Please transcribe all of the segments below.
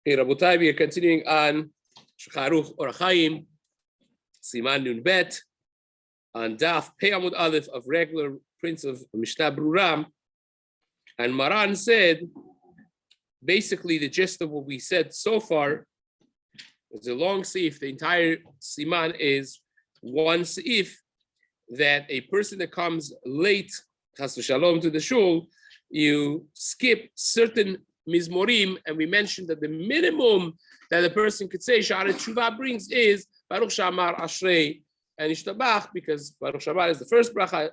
Okay, Rabotai, we are continuing on Shulchan Aruch Orach Chaim, Siman Nun Bet, on Daf Pei Amud Aleph of regular prints of Mishna Berurah. And Maran said, basically the gist of what we said so far is a long Seif. The entire Siman is one Seif, that a person that comes late, Chas v'Shalom, to the shul, you skip certain Mizmorim, and we mentioned that the minimum that a person could say Sha'ar Tshuva brings is Baruch Shamar Ashrei and Ishtabach, because Baruch Shamar is the first bracha,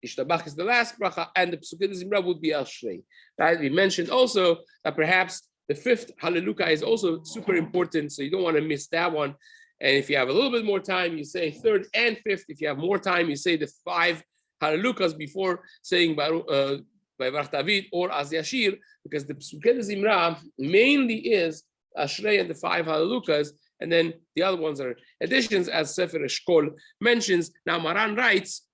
Ishtabach is the last bracha, and the Pesukei Zimra would be Ashrei. Right? We mentioned also that perhaps the fifth Hallelujah is also super important, so you don't want to miss that one. And if you have a little bit more time, you say third and fifth. If you have more time, you say the five Hallelujahs before saying Baruch David or Az Yashir, because the Pesukei Zimra mainly is Ashrei and the five Hallelujahs, and then the other ones are additions, as Sefer Eshkol mentions. Now Maran writes,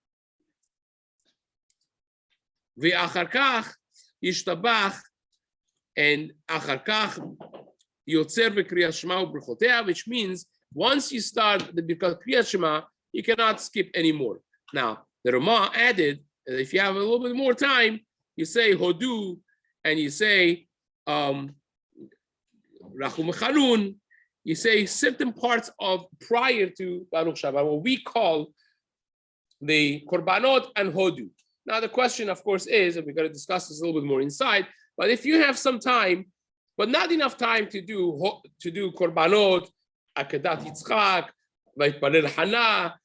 Ve'achar kach yishtabach, and achar kach yotzer v'kriyat shema u'brachoteh, which means once you start the Kriyat Shema, you cannot skip anymore. Now the Ramah added, if you have a little bit more time, you say Hodu, and you say Rachum Echanun. You say certain parts of prior to Baruch Shabbat, what we call the Korbanot and Hodu. Now the question, of course, is, and we're going to discuss this a little bit more inside, but if you have some time, but not enough time to do Korbanot, Akedat Yitzchak, Vayitpalel Hana,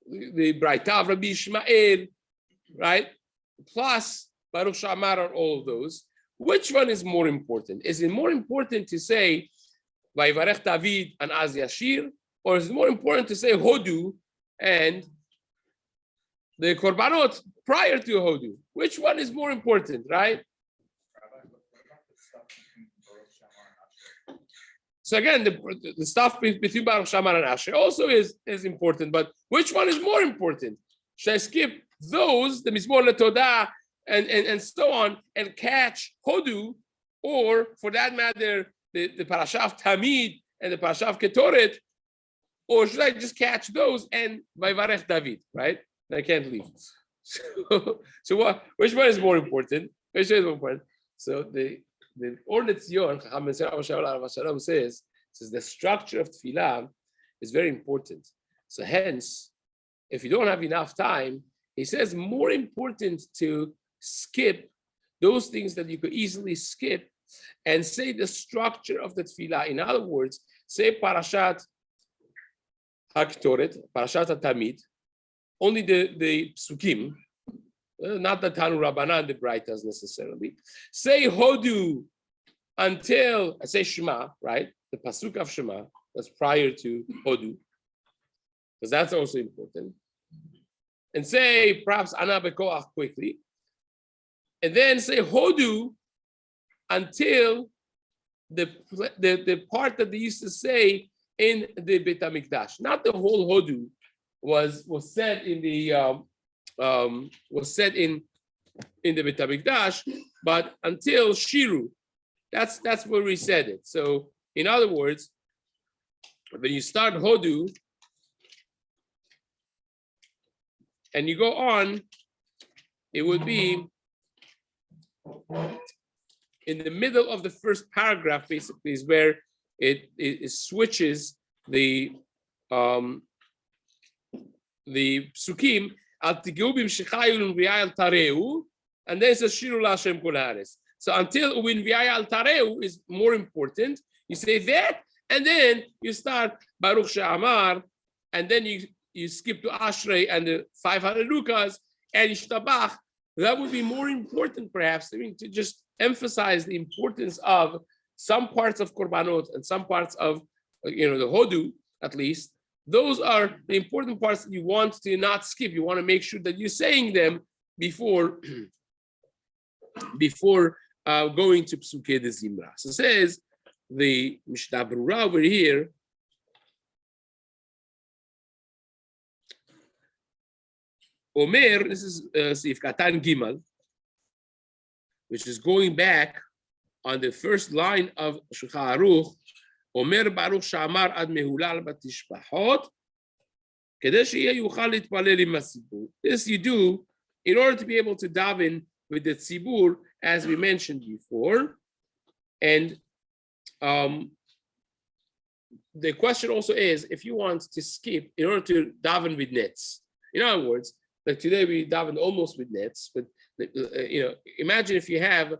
the Braita of Rabbi Ishmael, right? Plus Baruch Shamar, are all of those. Which one is more important? Is it more important to say Vayivarech David and Az Yashir, or is it more important to say Hodu and the Korbanot prior to Hodu? Which one is more important, right? So again, the stuff between Baruch Shamar and Asher also is important, but which one is more important? Should I skip those, the Mizmor LeTodah, and so on, and catch Hodu, or for that matter, the Parashah of Tamid and the Parashah of Ketoret, or should I just catch those and Vayivarech David, right? I can't leave. So what? Which one is more important? Which one is more important? So the Ornetz Yon says the structure of Tefillah is very important. So hence, if you don't have enough time, he says more important to skip those things that you could easily skip and say the structure of the Tefillah. In other words, say Parashat HaKetoret, Parashat HaTamid, only the Psukim, not the Tanu Rabbanan, the Braitas necessarily. Say Hodu until, I say Shema, right? The Pasuk of Shema, that's prior to Hodu, because that's also important. And say perhaps Ana Bekoach quickly. And then say Hodu until the part that they used to say in the Beit HaMikdash. Not the whole Hodu was said in the the Beit HaMikdash, but until Shiru, that's where we said it. So in other words, when you start Hodu and you go on, it would be in the middle of the first paragraph, basically, is where it switches the psukim al tigeu b'mshechayul v'yayal tareu, and then it says shiru l'Hashem kol haaretz. So until u'in v'yayal tareu is more important, you say that, and then you start Baruch She'amar, and then you skip to Ashrei and the 500 Lukas and Ishtabach. That would be more important, perhaps, to just emphasize the importance of some parts of Korbanot and some parts of, the Hodu, at least. Those are the important parts that you want to not skip. You want to make sure that you're saying them before going to Pesukei Zimra. So it says the Mishna Berurah over here. Omer, this is Seif Katan Gimal, which is going back on the first line of Shulchan Aruch, אומר ברוך שאמר עד מהולל בתשבחות, כדי שיהיה יוכל להתפלל עם הציבור. This you do in order to be able to daven with the tzibur, as we mentioned before. And the question also is, if you want to skip in order to daven with nets. In other words, like today we daven almost with nets, but imagine if you have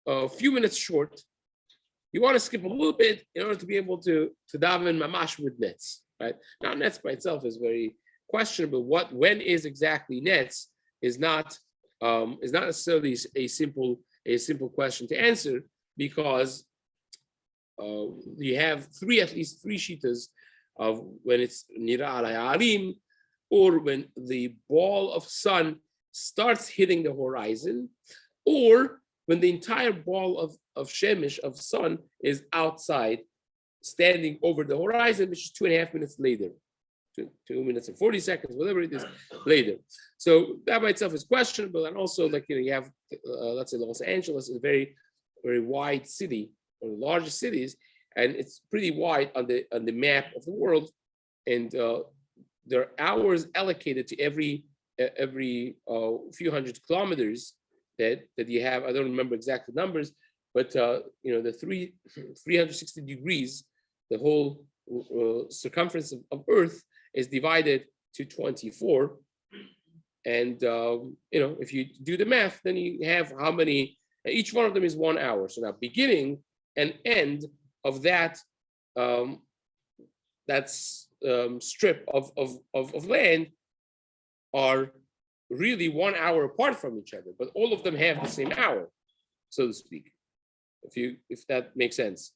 a few minutes short, you want to skip a little bit in order to be able to daven mamash with nets, right? Now, nets by itself is very questionable. When is exactly nets is not necessarily a simple question to answer, because you have at least three shitas of when it's nira al ha'arim, or when the ball of sun starts hitting the horizon, or when the entire ball of shemesh, of sun, is outside, standing over the horizon, which is 2.5 minutes later, 2 minutes and 40 seconds, whatever it is, later. So that by itself is questionable. And also, like, you have, let's say Los Angeles is a very, very wide city, one of the largest cities, and it's pretty wide on the map of the world. And there are hours allocated to every few hundred kilometers that you have. I don't remember exact numbers, but the 360 degrees, the whole circumference of Earth is divided to 24. And if you do the math, then you have how many. Each one of them is 1 hour. So now, beginning and end of that strip of land are really 1 hour apart from each other, but all of them have the same hour, so to speak, if that makes sense.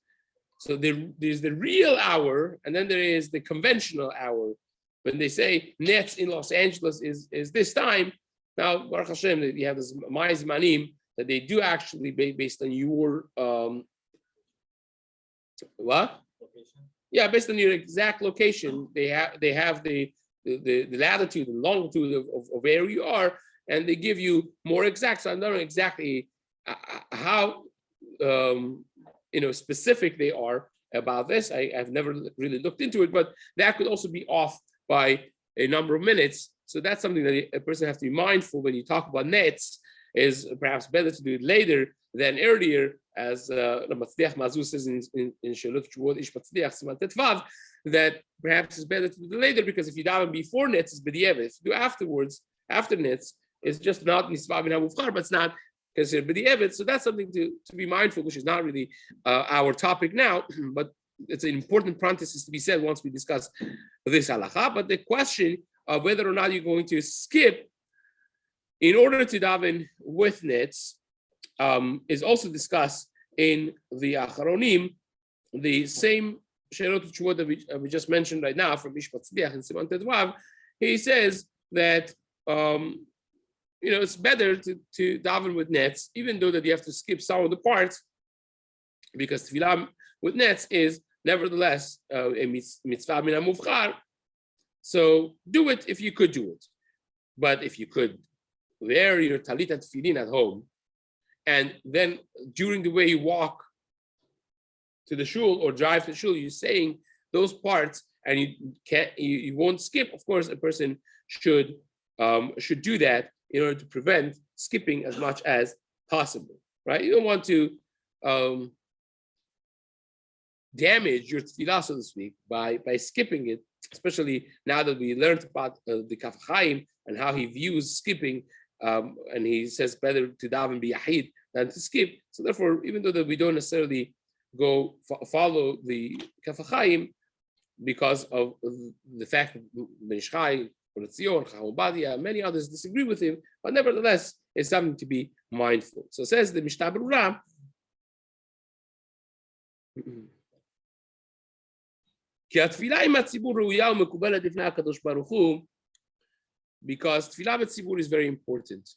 So there's the real hour, and then there is the conventional hour. When they say nets in Los Angeles is this time, now Baruch Hashem, you have this Ma'izmanim that they do actually based on your what? Location. Yeah, based on your exact location, they have the latitude and longitude of where you are, and they give you more exact. So I don't know exactly how specific they are about this. I've never really looked into it, but that could also be off by a number of minutes. So that's something that a person has to be mindful when you talk about nets. Is perhaps better to do it later than earlier, as Matzliach Mazu says in Shelot Shuvot Ish Matzliach Siman Tetvav, that perhaps it's better to do it later, because if you daven before nets, it's b'di'evet. If you do afterwards, after nets, it's just not nisva min hamufchar, but it's not considered b'di'evet. So that's something to be mindful, which is not really our topic now, but it's an important parenthesis to be said once we discuss this halacha. But the question of whether or not you're going to skip in order to daven with nets is also discussed in the Acharonim, the same Shelot Shuvot that we just mentioned right now from Ish Matzliach and Siman Tetvav. He says that it's better to daven with nets, even though that you have to skip some of the parts, because tefillah with nets is nevertheless a mitzvah min hamuvchar. So do it if you could do it, but if you could wear your talit and tefillin at home, and then during the way you walk to the shul or drive to the shul, you're saying those parts, and you won't skip. Of course, a person should do that in order to prevent skipping as much as possible, right? You don't want to damage your tefillah, so to speak, by skipping it, especially now that we learned about the Kaf Chaim and how he views skipping. And he says better to daven be yahid than to skip. So therefore, even though that we don't necessarily go follow the Kaf Chaim because of the fact that Ben Ishchai, Tzion, Chaim, many others disagree with him, but nevertheless, it's something to be mindful. So says the Mishna Berurah, because tefillah b'tzibur is very important,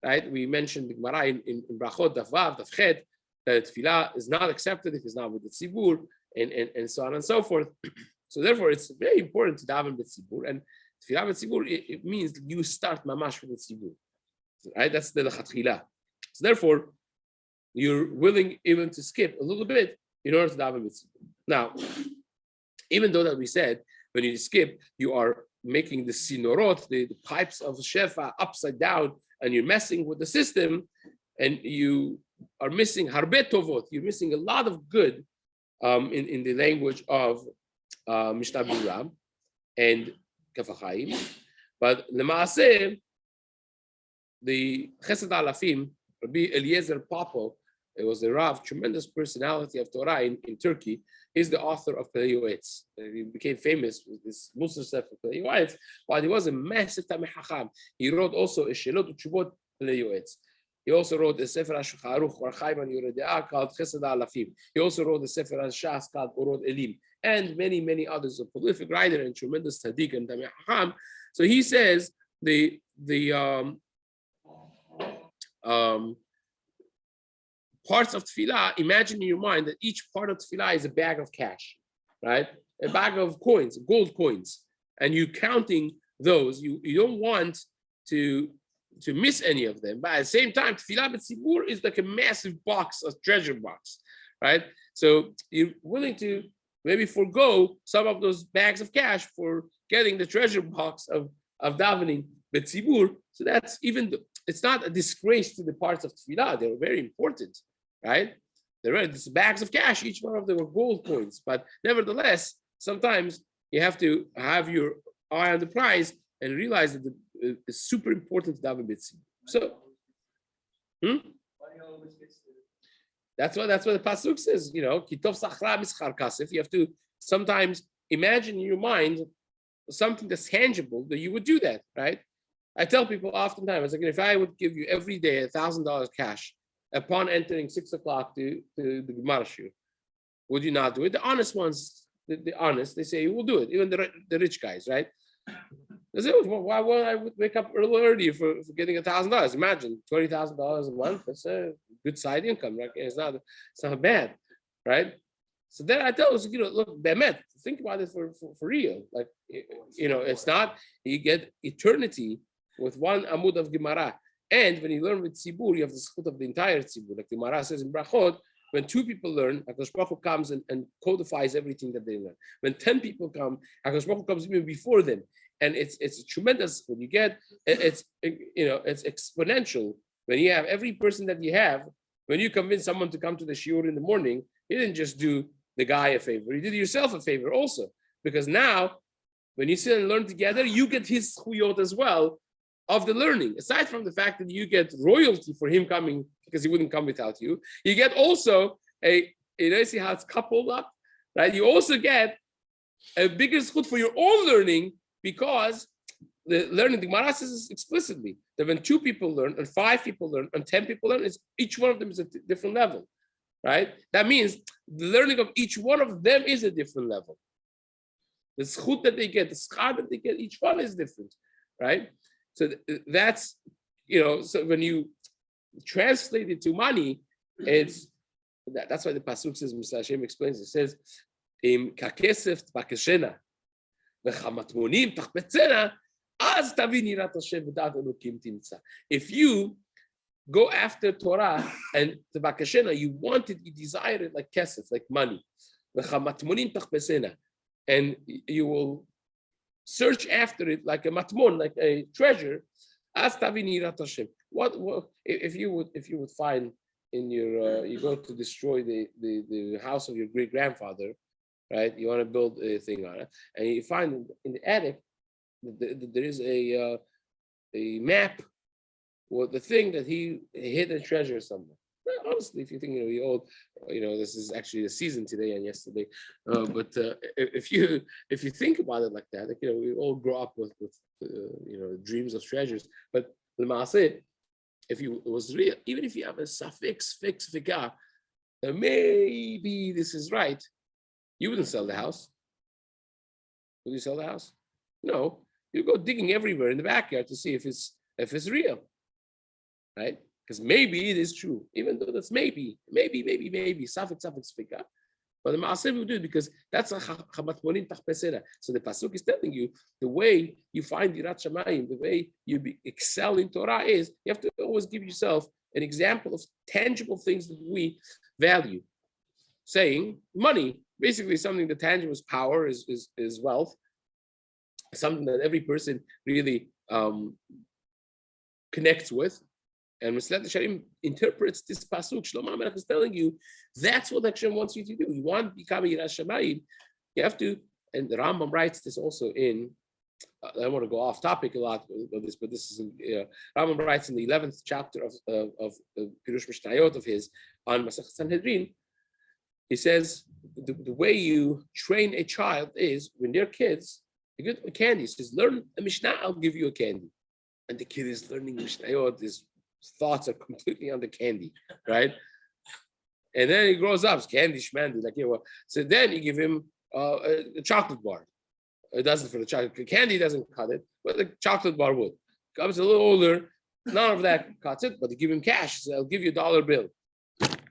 right? We mentioned the Gemara in Brachot Daf Vav, Daf Chet, that tefillah is not accepted if it's not with the tzibur, and so on and so forth. So therefore, it's very important to daven b'tzibur, and tefillah b'tzibur it means you start mamash with the tzibur, right? That's the lechatchila. So therefore, you're willing even to skip a little bit in order to daven b'tzibur. Now, even though that we said when you skip, you are making the sinorot, the pipes of shefa upside down, and you're messing with the system, and you are missing harbe tovot. You're missing a lot of good in the language of Mishna Berurah and Kafachayim. But lemaaseh, the Chesed Alafim, Rabbi Eliezer Papo, it was a Rav, tremendous personality of Torah in Turkey. He's the author of Pelei Yoetz. He became famous with this Musar Sefer Pelei Yoetz, while he was a massive Tamei Chacham. He wrote also a Shelot Uchubot Pelei Yoetz. He also wrote a Sefer HaShulchan Aruch Or Chaim Yoreh De'ah called Chesed Alafim. He also wrote a Sefer HaShas called Orot Elim, and many, many others. A prolific writer and tremendous tzaddik and Tamei Chacham. So he says the parts of tefillah, imagine in your mind that each part of tefillah is a bag of cash, right? A bag of coins, gold coins, and you're counting those. You don't want to miss any of them. But at the same time, tefillah b'tzibur is like a massive box, a treasure box, right? So you're willing to maybe forego some of those bags of cash for getting the treasure box of davening b'tzibur. So that's it's not a disgrace to the parts of tefillah. They're very important, right? They're bags of cash. Each one of them were gold coins. But nevertheless, sometimes you have to have your eye on the prize and realize that it's super important to daven b'tzibur. So, that's what the pasuk says. You know, kitov sachra mischar kasef. You have to sometimes imagine in your mind something that's tangible that you would do that, right? I tell people oftentimes, like, if I would give you every day $1,000 cash upon entering 6 o'clock to the Gemara shiur, would you not do it? The honest ones, the honest, they say, we'll do it. Even the rich guys, right? They say, well, why would I wake up early for getting $1,000? Imagine $20,000 a month. That's a good side income, right? It's not bad, right? So then I tell them, look, Bemet, think about it for real. Like, it's not, you get eternity with one amud of Gemara. And when you learn with tzibur, you have the schut of the entire tzibur. Like the Gemara says in Brachot, when 2 people learn, HaKadosh Baruch Hu comes and codifies everything that they learn. When 10 people come, HaKadosh Baruch Hu comes even before them. And it's a tremendous, when you get, it's exponential. When you have every person that you have, when you convince someone to come to the shiur in the morning, you didn't just do the guy a favor, you did yourself a favor also. Because now, when you sit and learn together, you get his chuyot as well of the learning. Aside from the fact that you get royalty for him coming, because he wouldn't come without you, you get also see how it's coupled up, right? You also get a bigger schut for your own learning, because the learning, the Gemara says explicitly that when 2 people learn, and 5 people learn, and 10 people learn, each one of them is a different level, right? That means the learning of each one of them is a different level. The schut that they get, the schar that they get, each one is different, right? So that's, so when you translate it to money, that's why the pasuk says, Mr. Hashem explains, it says, Im kakesef t'bakeshena, v'chamatmonim tachbetzena, az tavi nirat Hashem v'dat elokim timtza. If you go after Torah and t'bakeshena, you want it, you desire it like kesef, like money, v'chamatmonim tachbetzena, and you will search after it like a matmon, like a treasure. As tavi nirat Hashem. What if you would find in your you go to destroy the house of your great grandfather, right? You want to build a thing on it, and you find in the attic that there is a map or the thing that he hid a treasure somewhere. Honestly, if you think we all, this is actually the season today and yesterday, but if you think about it like that, like, we all grow up with dreams of treasures. But the Maaseh, if it was real, even if you have a suffix fika, maybe this is right, you wouldn't sell the house. Would you sell the house? No, you go digging everywhere in the backyard to see if it's real, right? Because maybe it is true, even though that's maybe, suffix fika. But the Maaseh will do it because that's a chamatmonim tachbesera. So the pasuk is telling you the way you find Yirat Shamayim, the way you excel in Torah is you have to always give yourself an example of tangible things that we value. saying money, basically something that tangible is power, is wealth, something that every person really connects with. And Mesilat Yesharim interprets this pasuk. Shlomo HaMelech is telling you that's what Hashem wants you to do. You want to become a Yiras Shamayim, you have to. And the Rambam writes this also in. I don't want to go off topic a lot about this, but this is Rambam writes in the 11th chapter of Pirush Mishnayot of his on Masechet Sanhedrin. He says the way you train a child is when they're kids, you give them a candy. He says, learn a Mishnah, I'll give you a candy. And the kid is learning Mishnayot, his thoughts are completely on the candy, right? And then he grows up, it's candy, shmandy, like, so then you give him a chocolate bar. It doesn't for the chocolate. Candy doesn't cut it, but the chocolate bar would. Comes a little older, none of that cuts it, but you give him cash. So I'll give you $1 bill.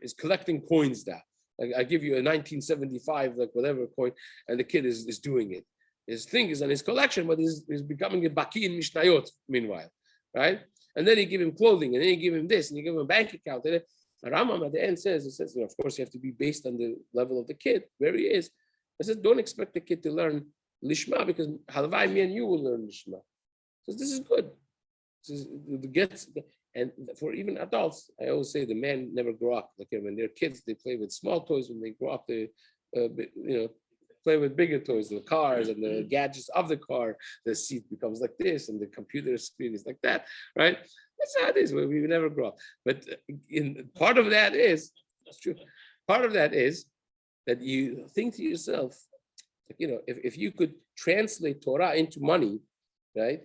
He's collecting coins now. Like I give you a 1975, like whatever coin, and the kid is doing it. His thing is on his collection, but he's becoming a baki in Mishnayot meanwhile, right? And then you give him clothing, and then you give him this, and you give him a bank account. And Rambam at the end says, of course, you have to be based on the level of the kid, where he is. I says, don't expect the kid to learn Lishma, because Halavai, me and you will learn Lishma. So this is good. And for even adults, I always say the men never grow up. Like when they're kids, they play with small toys. When they grow up, they play with bigger toys, the cars and the gadgets of the car. The seat becomes like this, and the computer screen is like that, right? That's how it is. We never grow up. But part of that is, that's true. Part of that is that you think to yourself, if you could translate Torah into money, right?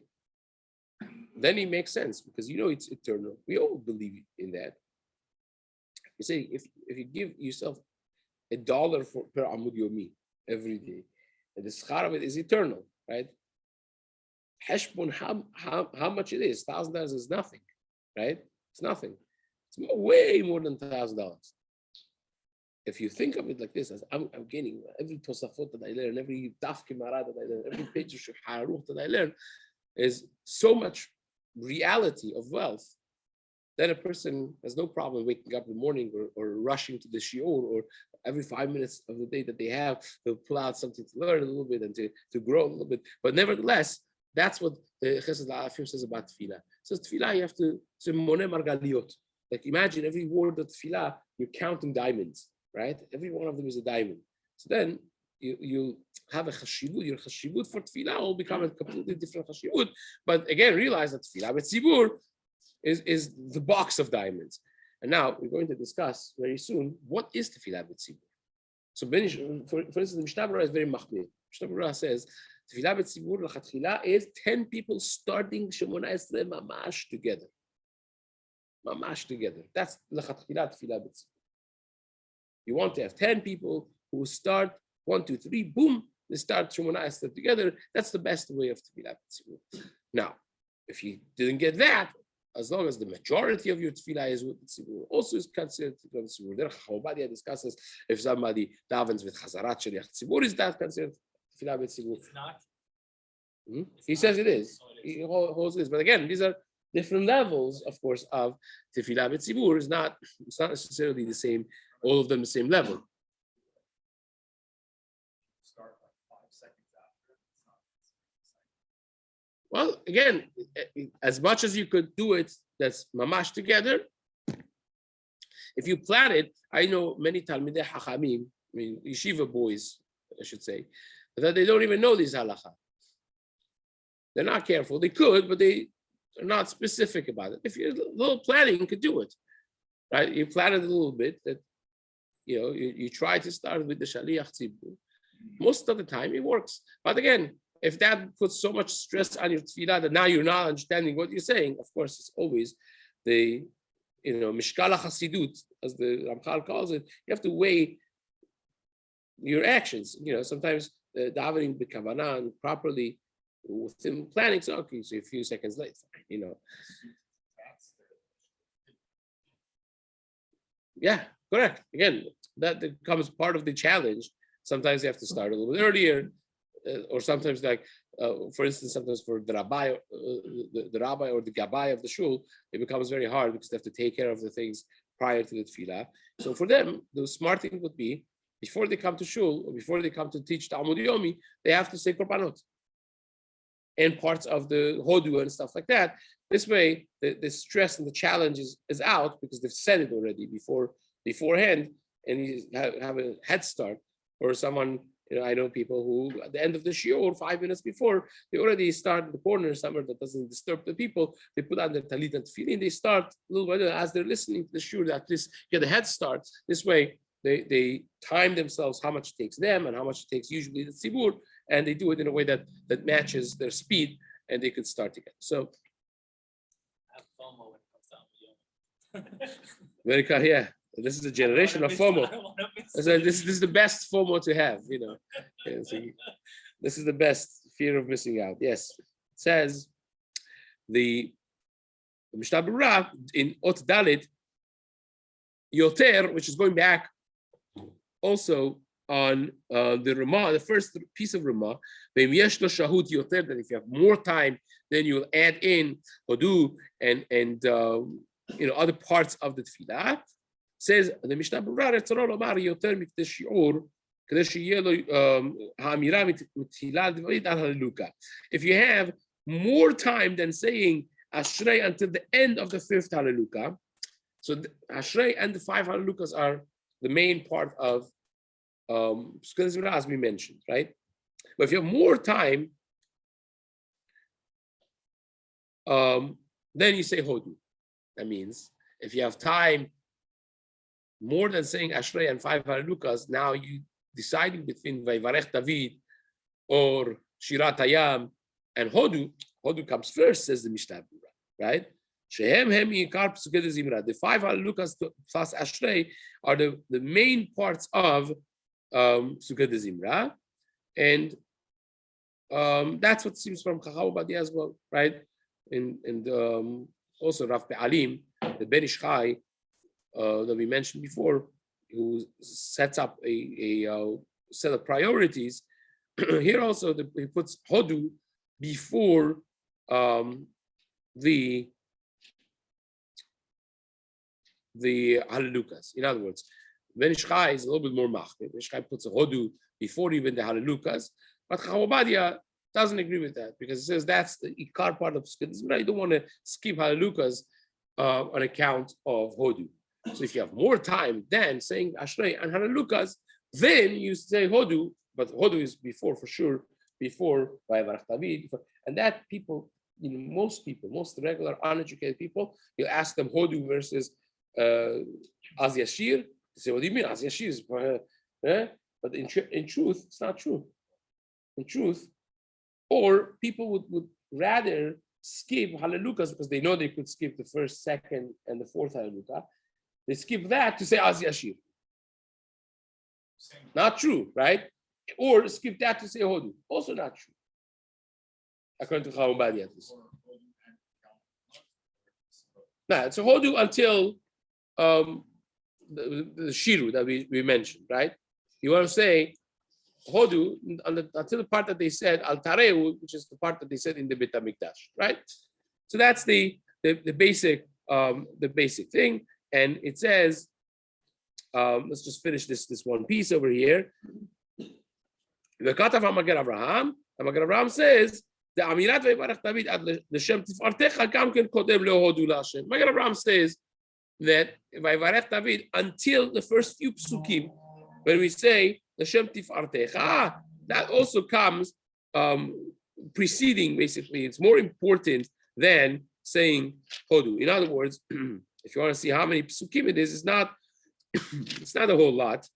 Then it makes sense because it's eternal. We all believe in that. You say if you give yourself $1 per Amud Yomi every day, and the schar of it is eternal, right? Heshbon, how much it is? $1,000 is nothing, right? It's nothing. It's way more than $1,000. If you think of it like this, as I'm gaining every Tosafot that I learn, every Daf Gemara that I learn, every page of Shulchan Aruch that I learn, is so much reality of wealth that a person has no problem waking up in the morning or rushing to the shiur, or every 5 minutes of the day that they have, they'll pull out something to learn a little bit and to grow a little bit. But nevertheless, that's what the Chesed La'afim says about tefillah. It says tefillah, you have to say moneh margaliot. Like imagine every word of tefillah, you're counting diamonds, right? Every one of them is a diamond. So then you have a chashivut. Your chashivut for tefillah will become a completely different chashivut. But again, realize that tefillah b'tzibur is the box of diamonds. And now we're going to discuss very soon what is tefillah b'tzibur. So for instance, the Mishna Berurah is very machmir. Mishna Berurah says tefillah b'tzibur l'chatchila is 10 people starting Shemona Esrei mamash together. Mamash together. That's l'chatchila tefillah b'tzibur. You want to have 10 people who start 1, 2, 3, boom, they start Shemona Esrei together. That's the best way of tefillah b'tzibur. Now, if you didn't get that, as long as the majority of your tefillah is with tzibur, also is considered tefillah tzibur. There, Chobadia discusses if somebody davens with chazarat sheliach tzibur, is that considered tefillah tzibur? It's not. He says it is. He holds this, but again, these are different levels, of course, of tefillah tzibur. It's not necessarily the same. All of them the same level. Start like 5 seconds after. Well, again, as much as you could do it, that's mamash together. If you plan it, I know many Talmidei Hachamim, yeshiva boys, I should say, that they don't even know these halacha. They're not careful. They could, but they are not specific about it. If you're a little planning, you could do it, right? You plan it a little bit. That you try to start with the shaliach tzibur. Most of the time, it works. But again, if that puts so much stress on your tefillah that now you're not understanding what you're saying, of course, it's always the, mishkala chasidut, as the Ramchal calls it. You have to weigh your actions. Sometimes davening b'kavanah and properly within planning. So okay, so a few seconds later, Yeah, correct. Again, that becomes part of the challenge. Sometimes you have to start a little bit earlier. Or sometimes, for instance, sometimes for the rabbi, the rabbi or the gabbai of the shul, it becomes very hard because they have to take care of the things prior to the tefillah. So for them, the smart thing would be before they come to shul or before they come to teach Talmud Yomi, they have to say korbanot and parts of the hodu and stuff like that. This way, the stress and the challenge is out because they've said it already beforehand, and you have a head start. Or someone, I know people who at the end of the shiur, 5 minutes before, they already start in the corner somewhere that doesn't disturb the people. They put on their talit and tefillin. They start a little bit as they're listening to the shiur, that this get a head start. This way, they time themselves how much it takes them and how much it takes usually the tzibur, and they do it in a way that matches their speed, and they could start together. So, I have FOMO when it comes to very good, yeah. This is a generation of FOMO. So this is the best FOMO to have, Yeah, so this is the best fear of missing out. Yes, it says the Mishna Berurah in Ot Dalit Yoter, which is going back also on the Ramah, the first piece of Ramah, that if you have more time, then you'll add in Hodu and other parts of the Tefillah. Says the Mishnah Berurah, if you have more time than saying Ashrei until the end of the 5th Hallelujah, so Ashrei and the 5 Hallelujahs are the main part of as we mentioned, right? But if you have more time, then you say Hodu. That means if you have time more than saying Ashrei and 5 Hallelujahs, now you deciding between Vayvarech David or Shirat Hayam and Hodu. Hodu comes first, says the Mishnah Berurah, right? The 5 Hallelujahs plus Ashrei are the main parts of Sukkot Zimra, and that's what seems from Chacham Obadia as well, right? And also Rav Pe'alim, the Ben Ish Chai, that we mentioned before, who sets up a set of priorities. Here also, he puts Hodu before the Hallelujahs. In other words, Ben Ish Chai is a little bit more machmir. Ben Ish Chai puts a Hodu before even the Hallelujahs, but Chacham Obadia doesn't agree with that because it says that's the Ikar part of Sukkot. You don't want to skip Hallelujahs on account of Hodu. So if you have more time than saying Ashrei and Hallelujahs, then you say Hodu, but Hodu is before for sure, before Vayvarech David. And that people, most regular uneducated people, you ask them Hodu versus Az Yashir. They say, what do you mean? Az Yashir is, but in truth, it's not true. In truth, or people would rather skip Hallelujahs because they know they could skip the 1st, 2nd, and the 4th Hallelujah. They skip that to say Az Yashir. Not true, right? Or skip that to say Hodu. Also not true. According to Chacham Obadia. No, it's a Hodu until the Shiru that we mentioned, right? You want to say Hodu until the part that they said Al Tareu, which is the part that they said in the Beit HaMikdash, right? So that's the basic thing. And it says, let's just finish this one piece over here. The Katav HaMagen Avraham says, the Amirat Vayvarech David ad l'Shem Tifartecha gam ken kodem lehodu l'Hashem. Magen Avraham says that Vayvarech David until the first few psukim, when we say l'Shem Tifartecha, that also comes preceding. Basically, it's more important than saying Hodu. In other words, if you want to see how many psukim it is, it's not a whole lot.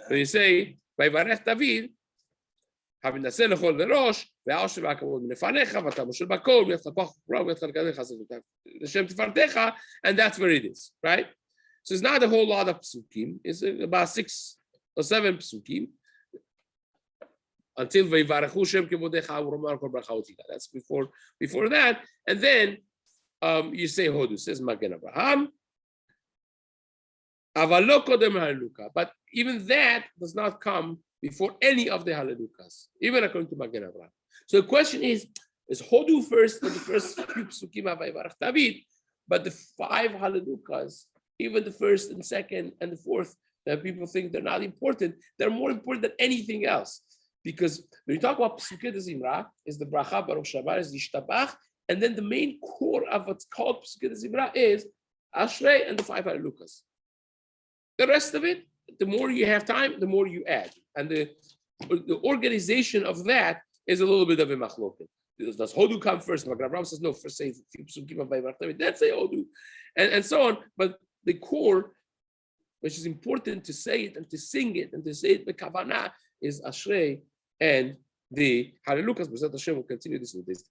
When you say Vayvarech David, having the sen lechol lerosh, ve'asher v'akavod minefanecha, v'ata moshe b'kol, v'yetcha koch v'rav, v'yetcha l'kadecha, l'shem tifartecha, and that's where it is, right? So it's not a whole lot of psukim. It's about 6 or 7 psukim until v'yivarechu shem kevodecha u'romar kol bracha u'tila. That's before that, and then you say Hodu. Says Magen Avraham. Aval lo kodem Hallelujah, but even that does not come before any of the Hallelujahs, even according to Magen Avraham. So the question is Hodu first for the first few psukim of Vayvarech David, but the 5 Hallelujahs, even the 1st and 2nd and the 4th, that people think they're not important. They're more important than anything else. Because when you talk about Pesukei de Zimra, is the bracha Baruch Shabar is Yishtabach, and then the main core of what's called Pesukei de Zimra is Ashrei and the 5 Halelukas. The rest of it, the more you have time, the more you add. And the organization of that is a little bit of a machloket. Does Hodu come first? Magrav says no, first say then say Hodu, and so on. But the core, which is important to say it and to sing it and to say it b'kavanah, is Ashrei and the Halelukas. B'ezrat Hashem will continue this in this.